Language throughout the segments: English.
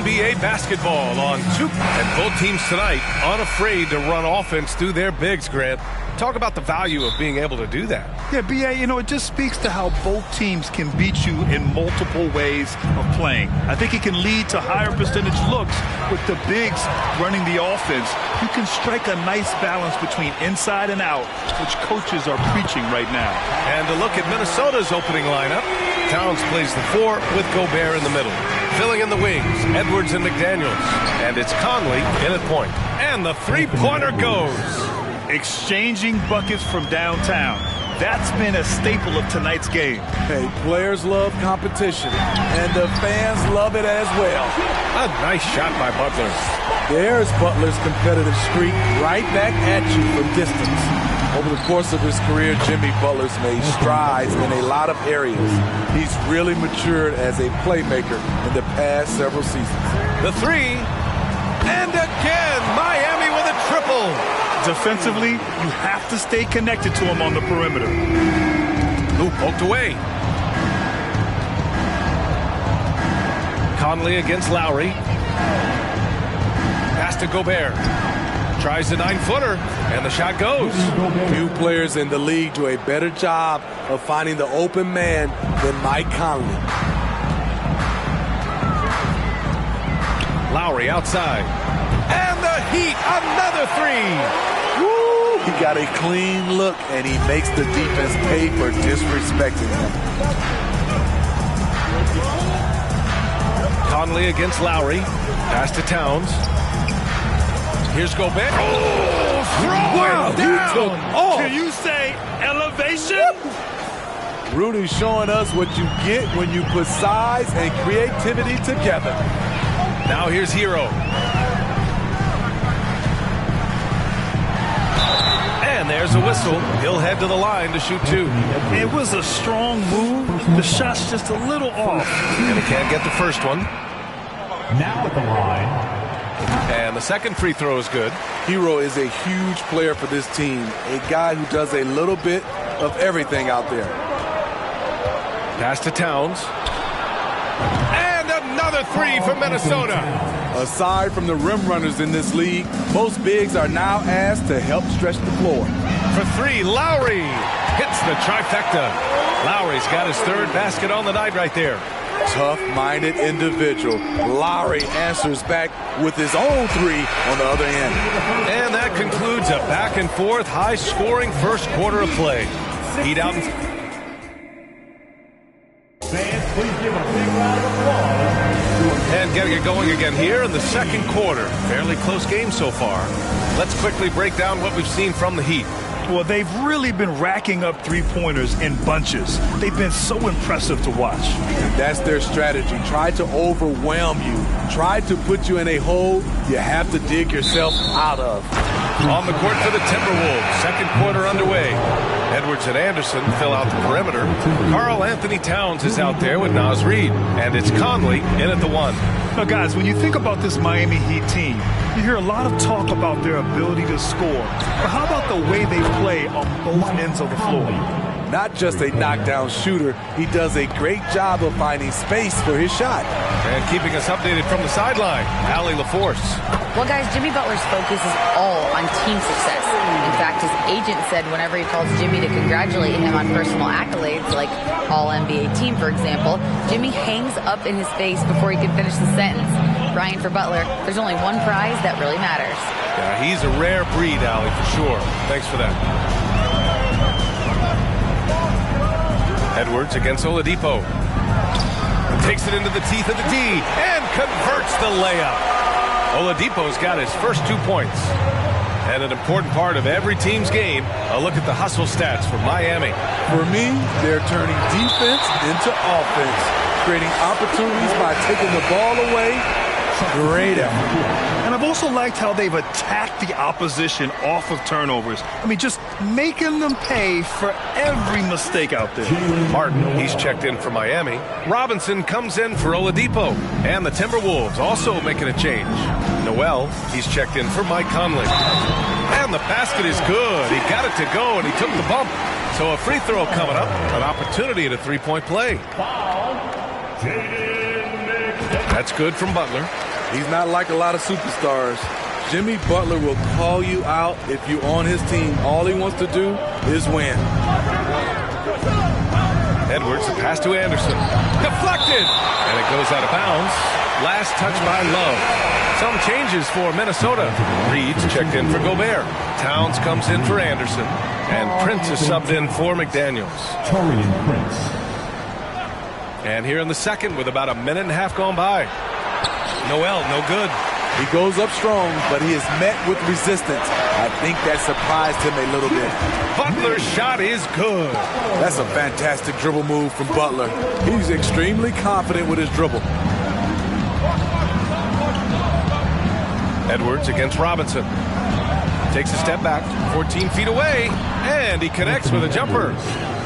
NBA basketball on Super. And both teams tonight unafraid to run offense through their bigs, Grant. Talk about the value of being able to do that. Yeah, B.A., it just speaks to how both teams can beat you in multiple ways of playing. I think it can lead to higher percentage looks with the bigs running the offense. You can strike a nice balance between inside and out, which coaches are preaching right now. And a look at Minnesota's opening lineup. Towns plays the 4 with Gobert in the middle. Filling in the wings, Edwards and McDaniels. And it's Conley in at point. And the three-pointer goes. Exchanging buckets from downtown. That's been a staple of tonight's game. Hey, players love competition, and the fans love it as well. A nice shot by Butler. There's Butler's competitive streak right back at you from distance. Over the course of his career, Jimmy Butler's made strides in a lot of areas. He's really matured as a playmaker in the past several seasons. The 3, and again, Miami with a triple. Defensively, you have to stay connected to him on the perimeter. Ooh, poked away. Conley against Lowry. Pass to Gobert. Tries the 9-footer, and the shot goes. Few players in the league do a better job of finding the open man than Mike Conley. Lowry outside. And the Heat, another 3. Woo! He got a clean look, and he makes the defense pay for disrespecting him. Conley against Lowry. Pass to Towns. Here's Gobert. Oh, throw it down. Can you say elevation? Rudy's showing us what you get when you put size and creativity together. Now here's Hero. And there's a whistle. He'll head to the line to shoot 2. It was a strong move. The shot's just a little off. And he can't get the first one. Now at the line. And the second free throw is good. Hero is a huge player for this team. A guy who does a little bit of everything out there. Pass to Towns. And another 3 for Minnesota. Aside from the rim runners in this league, most bigs are now asked to help stretch the floor. For 3, Lowry hits the trifecta. Lowry's got his 3rd basket on the night right there. Tough-minded individual. Lowry answers back with his own 3 on the other end. And that concludes a back-and-forth, high-scoring first quarter of play. Heat out. Fans, please give a big round of applause. And getting it going again here in the second quarter. Fairly close game so far. Let's quickly break down what we've seen from the Heat. Well, they've really been racking up three-pointers in bunches. They've been so impressive to watch. And that's their strategy. Try to overwhelm you. Try to put you in a hole you have to dig yourself out of. On the court for the Timberwolves. Second quarter underway. Edwards and Anderson fill out the perimeter. Karl Anthony Towns is out there with Naz Reid. And it's Conley in at the 1. Now, guys, when you think about this Miami Heat team, you hear a lot of talk about their ability to score. But how about the way they play on both ends of the floor? Not just a knockdown shooter, he does a great job of finding space for his shot. And keeping us updated from the sideline, Allie LaForce. Well, guys, Jimmy Butler's focus is all on team success. In fact, his agent said whenever he calls Jimmy to congratulate him on personal accolades, like All-NBA team, for example, Jimmy hangs up in his face before he can finish the sentence. Ryan, for Butler, there's only one prize that really matters. Yeah, he's a rare breed, Allie, for sure. Thanks for that. Edwards against Oladipo. Takes it into the teeth of the D and converts the layup. Oladipo's got his first 2 points. And an important part of every team's game, a look at the hustle stats for Miami. For me, they're turning defense into offense, creating opportunities by taking the ball away. Great effort. And I've also liked how they've attacked the opposition off of turnovers. I mean, just making them pay for every mistake out there. Martin, he's checked in for Miami. Robinson comes in for Oladipo. And the Timberwolves also making a change. Noel, he's checked in for Mike Conley. And the basket is good. He got it to go, and he took the bump. So a free throw coming up, an opportunity at a three-point play. That's good from Butler. He's not like a lot of superstars. Jimmy Butler will call you out if you're on his team. All he wants to do is win. Edwards, the pass to Anderson. Deflected! And it goes out of bounds. Last touch by Love. Some changes for Minnesota. Reed's checked in for Gobert. Towns comes in for Anderson. And Prince is subbed in for McDaniels. Taurean Prince. And here in the second with about a minute and a half gone by. Noel, no good. He goes up strong, but he is met with resistance. I think that surprised him a little bit. Butler's shot is good. That's a fantastic dribble move from Butler. He's extremely confident with his dribble. Edwards against Robinson. Takes a step back, 14 feet away, and he connects with a jumper.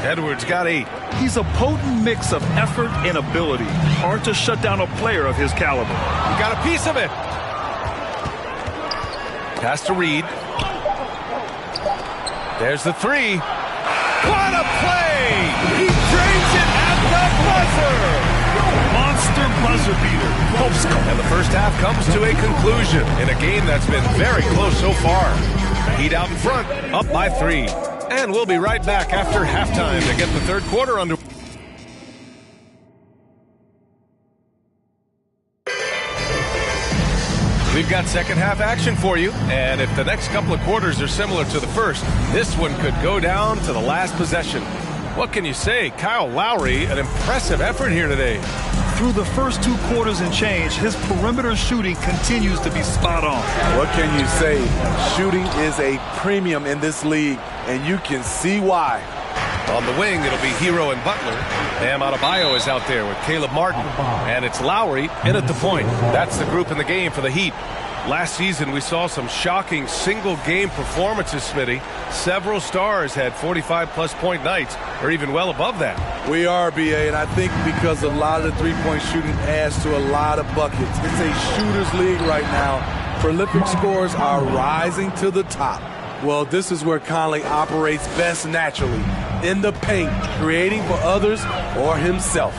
Edwards got 8. He's a potent mix of effort and ability. Hard to shut down a player of his caliber. He got a piece of it. Pass to Reed. There's the 3. What a play! He drains it at the buzzer! Monster buzzer beater. And the first half comes to a conclusion in a game that's been very close so far. Heat out in front, up by 3. And we'll be right back after halftime to get the third quarter under. We've got second half action for you, and if the next couple of quarters are similar to the first, this one could go down to the last possession. What can you say? Kyle Lowry, an impressive effort here today. Through the first 2 quarters and change, his perimeter shooting continues to be spot on. What can you say? Shooting is a premium in this league, and you can see why. On the wing, it'll be Hero and Butler. Bam Adebayo is out there with Caleb Martin. And it's Lowry in at the point. That's the group in the game for the Heat. Last season, we saw some shocking single-game performances, Smitty. Several stars had 45-plus point nights, or even well above that. We are, BA, and I think because a lot of the three-point shooting adds to a lot of buckets. It's a shooter's league right now. Prolific scorers are rising to the top. Well, this is where Conley operates best naturally, in the paint, creating for others or himself.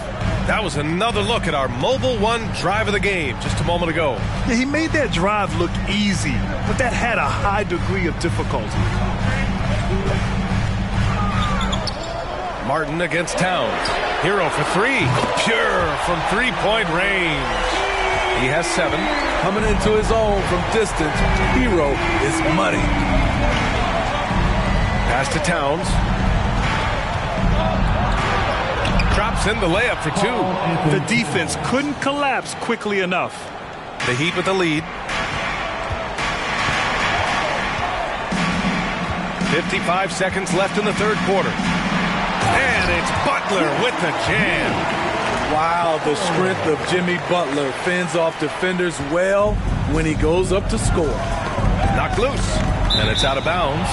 That was another look at our Mobile One drive of the game just a moment ago. Yeah, he made that drive look easy, but that had a high degree of difficulty. Martin against Towns. Hero for 3. Pure from three-point range. He has 7. Coming into his own from distance, Hero is money. Pass to Towns. Drops in the layup for 2. The defense couldn't collapse quickly enough. The Heat with the lead. 55 seconds left in the third quarter. And it's Butler with the jam. Wow, the strength of Jimmy Butler fends off defenders well when he goes up to score. Knocked loose. And it's out of bounds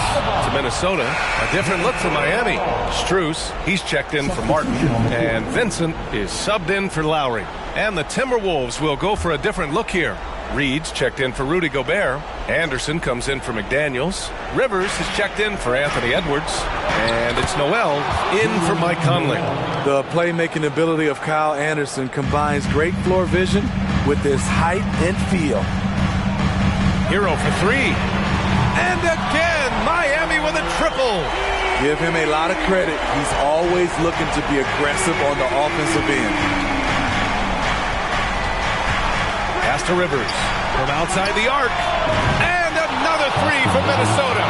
to Minnesota. A different look for Miami. Strus, he's checked in for Martin. And Vincent is subbed in for Lowry. And the Timberwolves will go for a different look here. Reed's checked in for Rudy Gobert. Anderson comes in for McDaniels. Rivers is checked in for Anthony Edwards. And it's Noel in for Mike Conley. The playmaking ability of Kyle Anderson combines great floor vision with his height and feel. Hero for 3. And again, Miami with a triple. Give him a lot of credit. He's always looking to be aggressive on the offensive end. Pass to Rivers from outside the arc. And another 3 for Minnesota.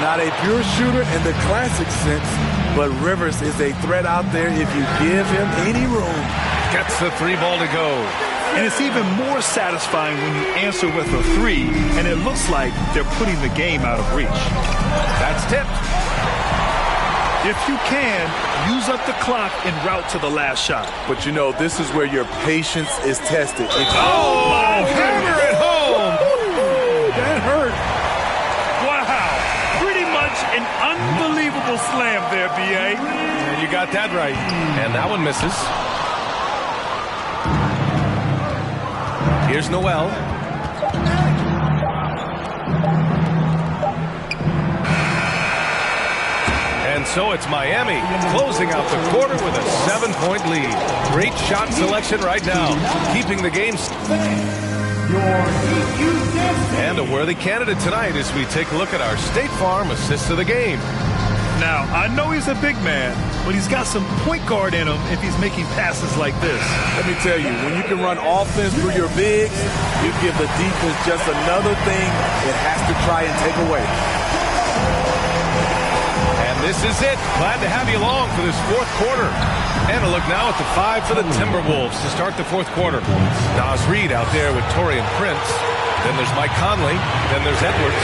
Not a pure shooter in the classic sense, but Rivers is a threat out there if you give him any room. Gets the 3 ball to go. And it's even more satisfying when you answer with a 3, and it looks like they're putting the game out of reach. That's tipped. If you can, use up the clock en route to the last shot. But you know, this is where your patience is tested. Hammer it home! That hurt. Wow. Pretty much an unbelievable slam there, B.A. And you got that right. And that one misses. Here's Noel. And so it's Miami closing out the quarter with a 7-point lead. Great shot selection right now, keeping the game. And a worthy candidate tonight as we take a look at our State Farm assist of the game. Now, I know he's a big man, but he's got some point guard in him if he's making passes like this. Let me tell you, when you can run offense through your bigs, you give the defense just another thing it has to try and take away. And this is it. Glad to have you along for this fourth quarter. And a look now at the 5 for the Timberwolves to start the fourth quarter. Naz Reid out there with Taurean Prince. Then there's Mike Conley. Then there's Edwards.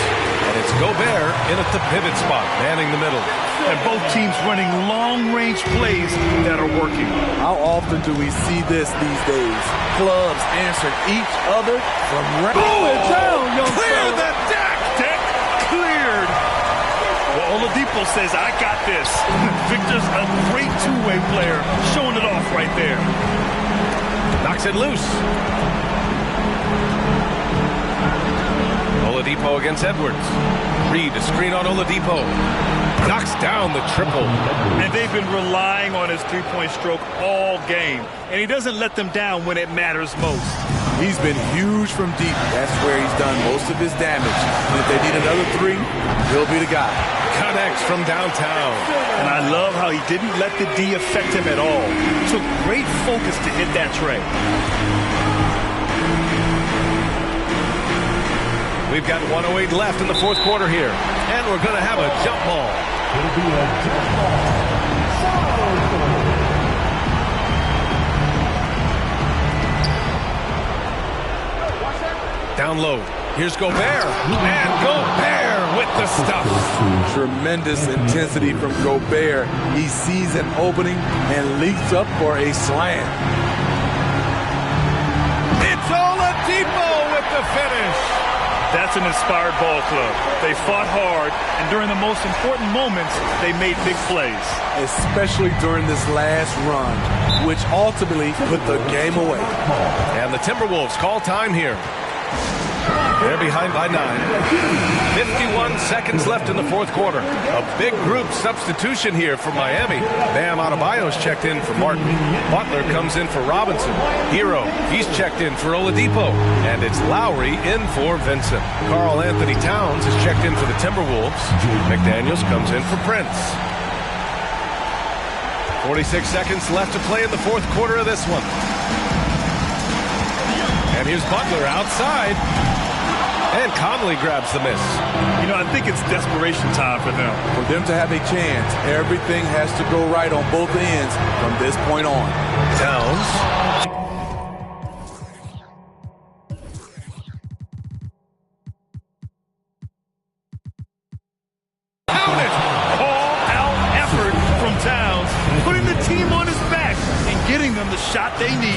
And it's Gobert in at the pivot spot, manning the middle. And both teams running long-range plays that are working. How often do we see this these days? Clubs answering each other from right. Boom! Down, young Clear fella. the deck! Deck cleared. Well, Oladipo says, I got this. Victor's a great two-way player, showing it off right there. Knocks it loose. Oladipo against Edwards. Reid a screen on Oladipo. Knocks down the triple. And they've been relying on his three-point stroke all game. And he doesn't let them down when it matters most. He's been huge from deep. That's where he's done most of his damage. And if they need another three, he'll be the guy. Connects from downtown. And I love how he didn't let the D affect him at all. Took great focus to hit that tray. We've got 1:08 left in the fourth quarter here. And we're going to have a jump ball. It'll be a jump ball. Down low. Here's Gobert. And Gobert with the stuff. Tremendous intensity from Gobert. He sees an opening and leaps up for a slam. It's Oladipo with the finish. That's an inspired ball club. They fought hard, and during the most important moments, they made big plays. Especially during this last run, which ultimately put the game away. And the Timberwolves call time here. They're behind by 9. 51 seconds left in the fourth quarter. A big group substitution here for Miami. Bam Adebayo's checked in for Martin. Butler comes in for Robinson. Hero, he's checked in for Oladipo. And it's Lowry in for Vincent. Karl Anthony Towns is checked in for the Timberwolves. McDaniels comes in for Prince. 46 seconds left to play in the fourth quarter of this one. And here's Butler outside. And Conley grabs the miss. You know, I think it's desperation time for them. For them to have a chance, everything has to go right on both ends from this point on. Towns. Count it! All-out effort from Towns, putting the team on his back and getting them the shot they need.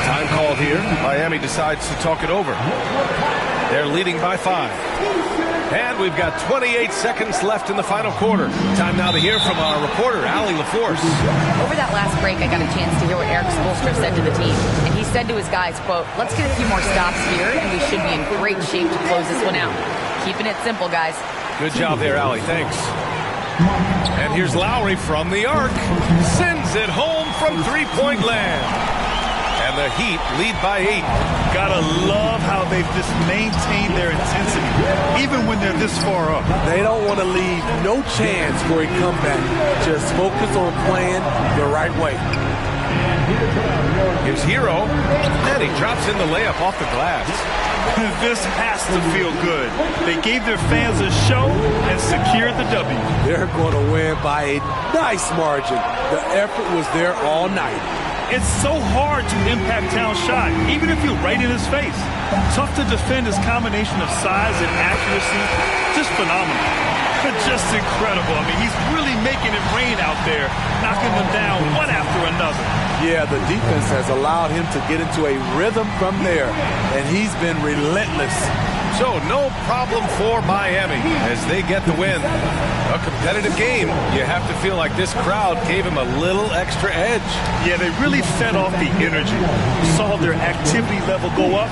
Time called here. Miami decides to talk it over. They're leading by 5. And we've got 28 seconds left in the final quarter. Time now to hear from our reporter, Allie LaForce. Over that last break, I got a chance to hear what Eric Spoelstra said to the team. And he said to his guys, quote, let's get a few more stops here, and we should be in great shape to close this one out. Keeping it simple, guys. Good job there, Allie. Thanks. And here's Lowry from the arc. Sends it home from three-point land. And the Heat lead by 8. Gotta love how they've just maintained their intensity, even when they're this far up. They don't want to leave no chance for a comeback. Just focus on playing the right way. Here's Hero, and he drops in the layup off the glass. This has to feel good. They gave their fans a show and secured the W. They're going to win by a nice margin. The effort was there all night. It's so hard to impact Towns' shot, even if you're right in his face. Tough to defend his combination of size and accuracy. Just phenomenal. But just incredible. I mean, he's really making it rain out there, knocking them down one after another. Yeah, the defense has allowed him to get into a rhythm from there, and he's been relentless. So no problem for Miami as they get the win. A competitive game. You have to feel like this crowd gave him a little extra edge. Yeah, they really fed off the energy. Saw their activity level go up.